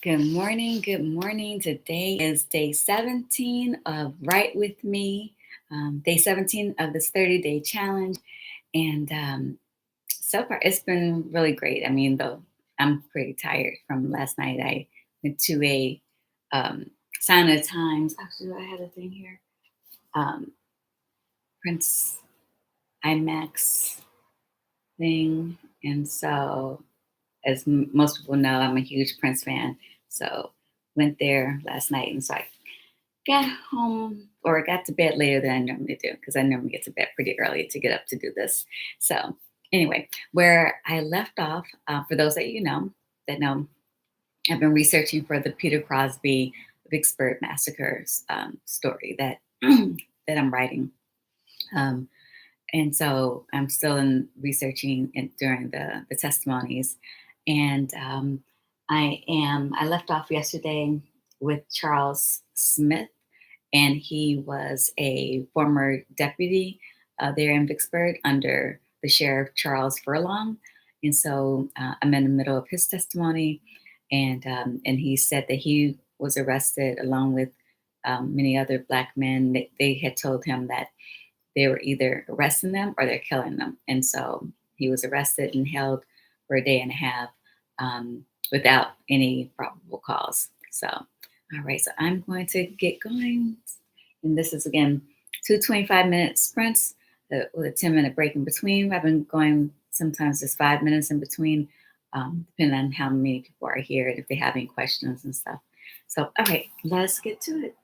Good morning. Good morning. Today is day 17 of Write With Me, day 17 of this 30-day challenge. And so far, it's been really great. I mean, though, I'm pretty tired from last night. I went to a Sign of the Times. Actually, I had a thing here. Um, Prince IMAX thing. And so, as most people know, I'm a huge Prince fan. So, went there last night. And so I got home or got to bed later than I normally do because I normally get to bed pretty early to get up to do this. So, anyway, where I left off, for those that know, I've been researching for the Peter Crosby Vicksburg massacres story that that I'm writing, um, and so I'm still in researching during the testimonies, and I left off yesterday with Charles Smith, and he was a former deputy there in Vicksburg under the sheriff Charles Furlong. And so I'm in the middle of his testimony, and he said that he was arrested along with many other black men. They had told him that they were either arresting them or they're killing them, and so he was arrested and held for a day and a half without any probable cause. So, all right, so I'm going to get going. And this is again 2 25-minute sprints with a 10-minute break in between. I've been going sometimes just 5 minutes in between, depending on how many people are here and if they have any questions and stuff. So, all right, let's get to it.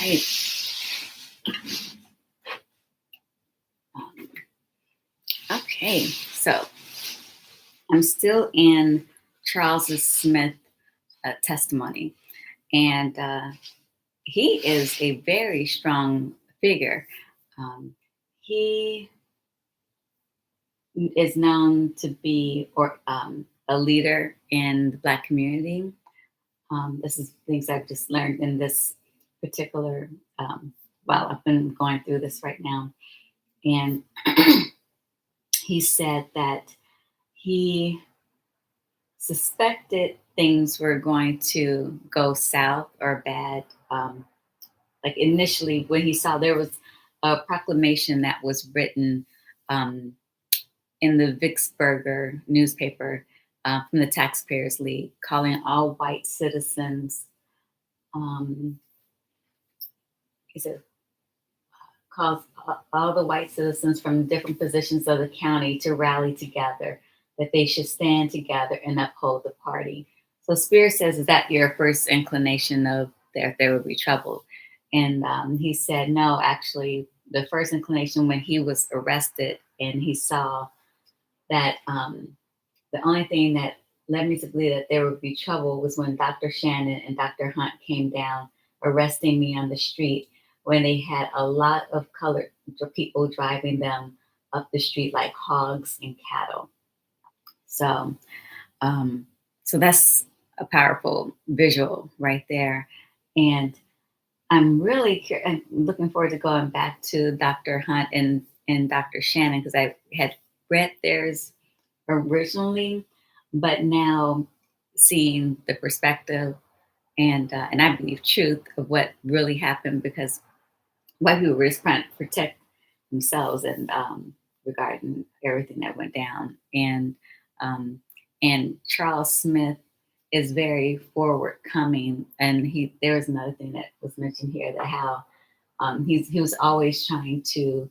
right. Um, okay, so I'm still in Charles Smith testimony, and he is a very strong figure. Um, he is known to be or a leader in the Black community. This is things I've just learned in this particular while I've been going through this right now. And he said that he suspected things were going to go south or bad. Like initially, when he saw there was a proclamation that was written um, in the Vicksburger newspaper from the Taxpayers League, calling all white citizens. He said, calls all the white citizens from different positions of the county to rally together, that they should stand together and uphold the party. So Spears says, is that your first inclination of there will be trouble? And he said, no, actually, the first inclination when he was arrested and he saw that the only thing that led me to believe that there would be trouble was when Dr. Shannon and Dr. Hunt came down arresting me on the street when they had a lot of colored people driving them up the street like hogs and cattle. So, um, so that's a powerful visual right there. And I'm looking forward to going back to Dr. Hunt and Dr. Shannon because I had read theirs originally, but now seeing the perspective and I believe truth of what really happened because white people were just trying to protect themselves and regarding everything that went down um, and Charles Smith is very forward coming and he there was another thing that was mentioned here that how he was always trying to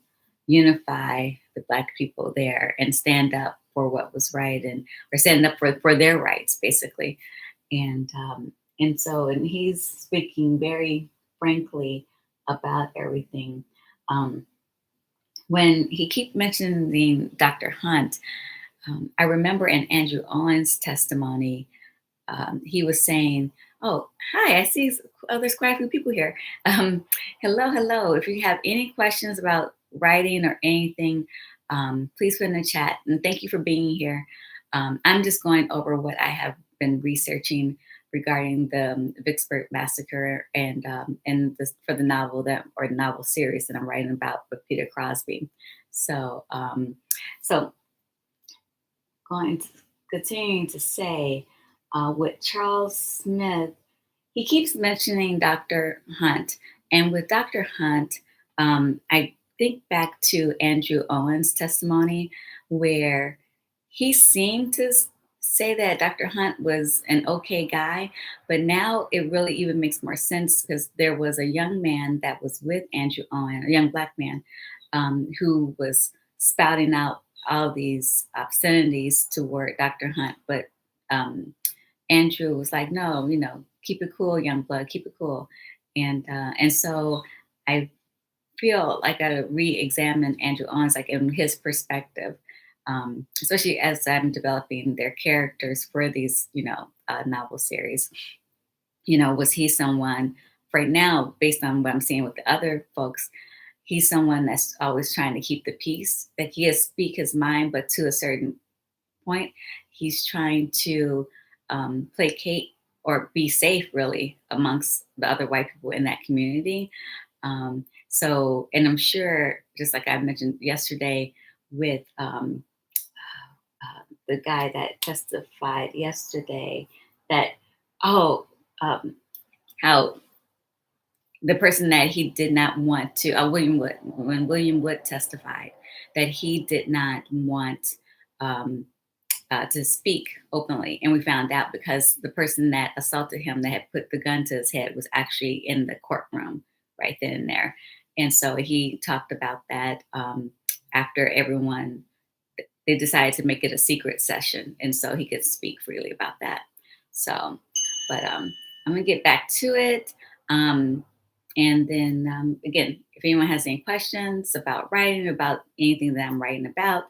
unify the Black people there and stand up for what was right and or stand up for their rights, basically. And and he's speaking very frankly about everything. Um, when he keep mentioning Dr. Hunt, I remember in Andrew Owen's testimony, he was saying, "Oh, hi! I see there's quite a few people here. Hello, hello. If you have any questions about writing or anything, please put in the chat. And thank you for being here. I'm just going over what I have been researching regarding the Vicksburg massacre for the novel or the novel series that I'm writing about with Peter Crosby. So going to continuing to say." With Charles Smith, he keeps mentioning Dr. Hunt. And with Dr. Hunt, I think back to Andrew Owen's testimony where he seemed to say that Dr. Hunt was an okay guy, but now it really even makes more sense because there was a young man that was with Andrew Owen, a young Black man, who was spouting out all these obscenities toward Dr. Hunt, but Andrew was like, no, keep it cool, young blood, keep it cool. And so I feel like I gotta re-examine Andrew Owens, like in his perspective, especially as I'm developing their characters for these, novel series. Was he someone right now, based on what I'm seeing with the other folks, he's someone that's always trying to keep the peace, that he has speak his mind, but to a certain point, he's trying to placate or be safe, really, amongst the other white people in that community. And I'm sure, just like I mentioned yesterday with the guy that testified yesterday, that, oh, how the person that he did not want to, William Wood, when William Wood testified, that he did not want to speak openly. And we found out because the person that assaulted him, that had put the gun to his head, was actually in the courtroom right then and there. And so he talked about that after they decided to make it a secret session. And so he could speak freely about that. So, but I'm going to get back to it. And then again, if anyone has any questions about writing, about anything that I'm writing about,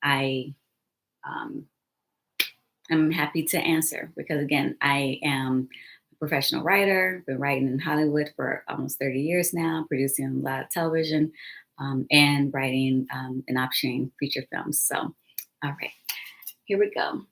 I um, I'm happy to answer because again, I am a professional writer, been writing in Hollywood for almost 30 years now, producing a lot of television, and writing and optioning feature films. So, all right, here we go.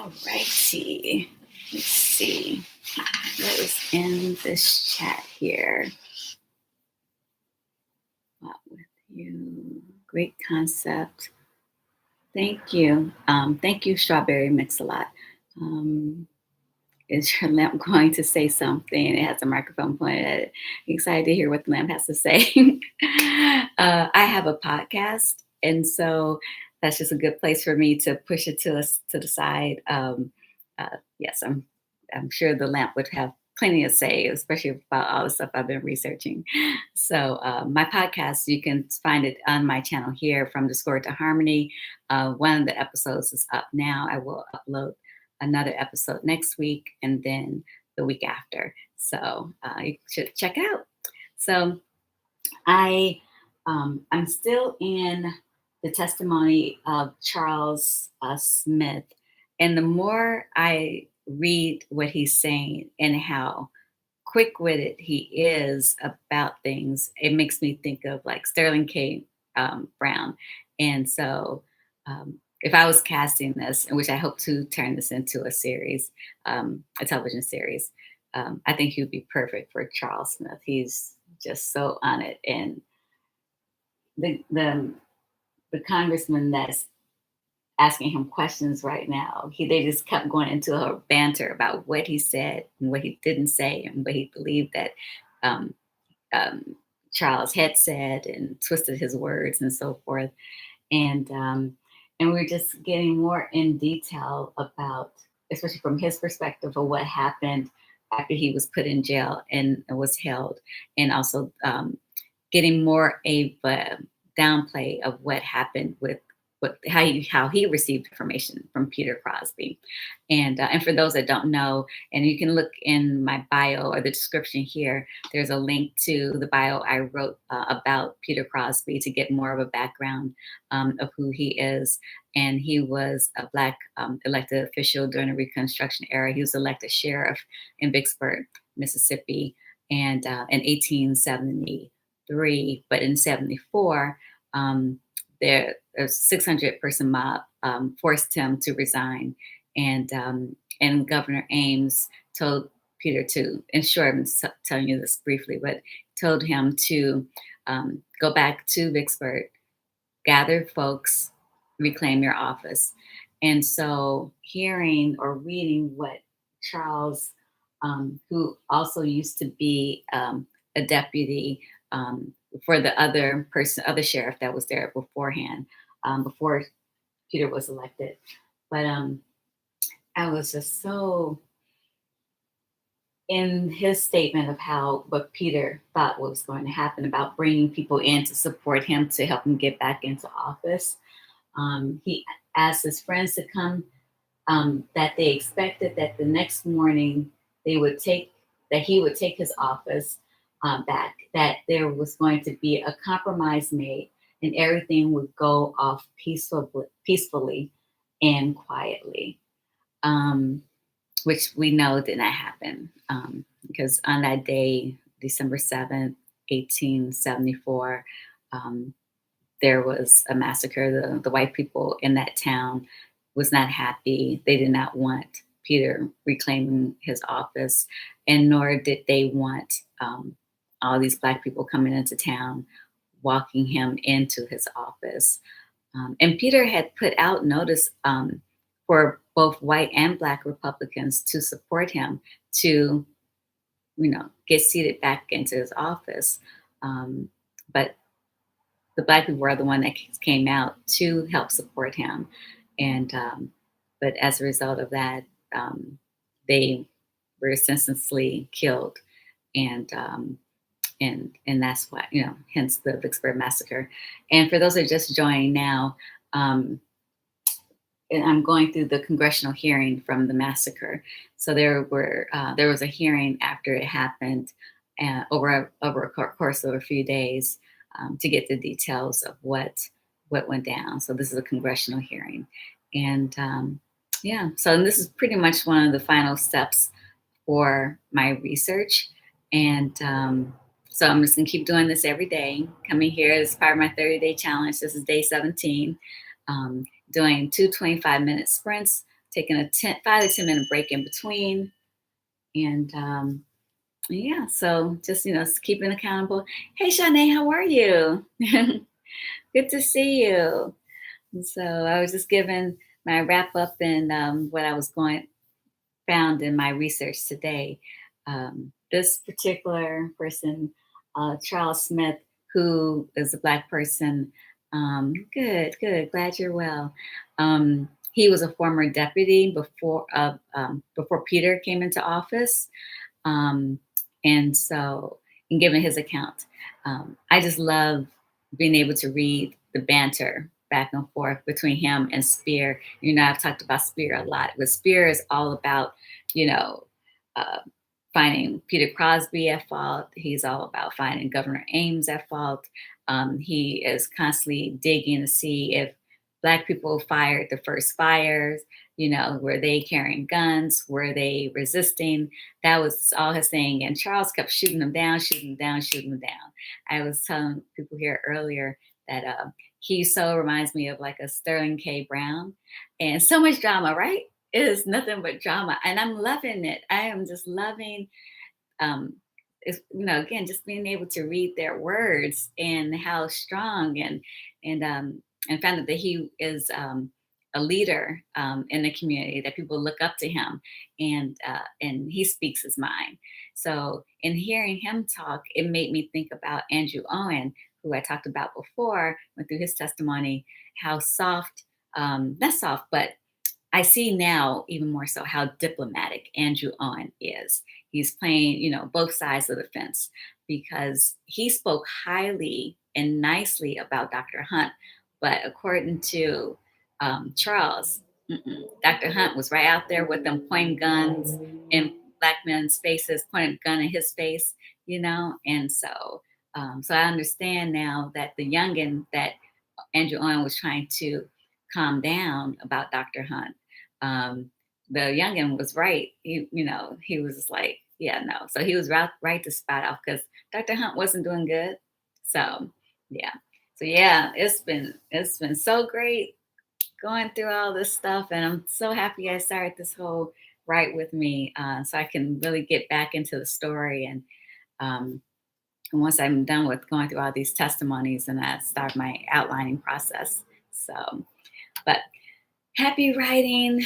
All righty. Let's see. What is in this chat here? What with you? Great concept. Thank you. Thank you, Strawberry Mix-a-Lot. Is your lamp going to say something? It has a microphone pointed at it. Excited to hear what the lamp has to say. I have a podcast, and so that's just a good place for me to push it to the side. Yes, I'm sure the lamp would have plenty to say, especially about all the stuff I've been researching. So my podcast, you can find it on my channel here, From Discord to Harmony. One of the episodes is up now. I will upload another episode next week and then the week after. So you should check it out. So I'm still in the testimony of Charles Smith, and the more I read what he's saying and how quick-witted he is about things, it makes me think of like Sterling K. Brown. And so if I was casting this, in which I hope to turn this into a series, a television series, I think he would be perfect for Charles Smith. He's just so on it. And the the, the congressman that's asking him questions right now, they just kept going into a banter about what he said and what he didn't say and what he believed that um, um, Charles had said and twisted his words and so forth. And we're just getting more in detail about, especially from his perspective, of what happened after he was put in jail and was held, and also getting more a downplay of what happened with how he received information from Peter Crosby. And for those that don't know, and you can look in my bio or the description here, there's a link to the bio I wrote about Peter Crosby to get more of a background of who he is. And he was a Black elected official during the Reconstruction era. He was elected sheriff in Vicksburg, Mississippi, and in 1873. But in 74, there's a 600-person mob forced him to resign, and Governor Ames told Peter to, in short, I'm telling you this briefly, but told him to go back to Vicksburg, gather folks, reclaim your office. And so hearing or reading what Charles, who also used to be a deputy for the other sheriff that was there beforehand, before Peter was elected. But I was just so in his statement of what Peter thought was going to happen about bringing people in to support him to help him get back into office. He asked his friends to come, that they expected that the next morning he would take his office back, that there was going to be a compromise made and everything would go off peacefully and quietly, which we know did not happen, because on that day, December 7th, 1874, there was a massacre. The white people in that town was not happy. They did not want Peter reclaiming his office, and nor did they want all these Black people coming into town, walking him into his office. And Peter had put out notice for both white and Black Republicans to support him to, get seated back into his office. But the Black people were the one that came out to help support him. And but as a result of that, they were senselessly killed. And that's why, hence the Vicksburg massacre. And for those who are just joining now, and I'm going through the congressional hearing from the massacre. So there was a hearing after it happened, over a course of a few days, to get the details of what went down. So this is a congressional hearing, and so this is pretty much one of the final steps for my research. And so I'm just gonna keep doing this every day, coming here as part of my 30-day challenge. This is day 17, doing 2 25-minute sprints taking a 5 to 10 minute break in between. And yeah, so just, keeping accountable. Hey, Shanae, how are you? Good to see you. And so I was just giving my wrap up and what I was found in my research today. This particular person, Charles Smith, who is a Black person, good, good, glad you're well. He was a former deputy before Peter came into office, um, and so, in giving his account, I just love being able to read the banter back and forth between him and Spear. I've talked about Spear a lot, but Spear is all about, you know, uh, finding Peter Crosby at fault. He's all about finding Governor Ames at fault. He is constantly digging to see if Black people fired the first fires. Were they carrying guns? Were they resisting? That was all his thing. And Charles kept shooting them down, shooting them down, shooting them down. I was telling people here earlier that he so reminds me of like a Sterling K. Brown, and so much drama, right? It is nothing but drama, and I'm loving it. I am just loving, um, again, just being able to read their words and how strong and found out that he is a leader in the community, that people look up to him, and he speaks his mind. So in hearing him talk, it made me think about Andrew Owen, who I talked about before, went through his testimony, how soft, not soft, but I see now even more so how diplomatic Andrew Owen is. He's playing, both sides of the fence, because he spoke highly and nicely about Dr. Hunt. But according to Charles, Dr. Hunt was right out there with them pointing guns in Black men's faces, pointing a gun in his face, and so I understand now that the youngin that Andrew Owen was trying to calm down about Dr. Hunt. Um, the youngin was right. He was just like, yeah, no. So he was right to spot off because Dr. Hunt wasn't doing good. So yeah. So yeah, it's been so great going through all this stuff, and I'm so happy I started this whole Right With Me, so I can really get back into the story. Um, and once I'm done with going through all these testimonies, and I start my outlining process. So, but happy writing,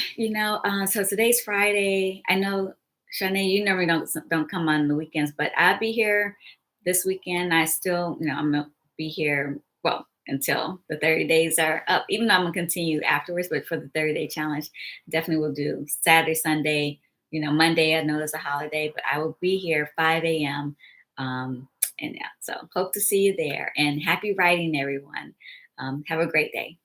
so today's Friday. I know, Shanae, you normally don't come on the weekends, but I'll be here this weekend. I still, I'm gonna be here, well, until the 30 days are up, even though I'm gonna continue afterwards, but for the 30-day challenge, definitely will do Saturday, Sunday, Monday. I know it's a holiday, but I will be here 5 a.m. And yeah, so hope to see you there, and happy writing, everyone. Have a great day.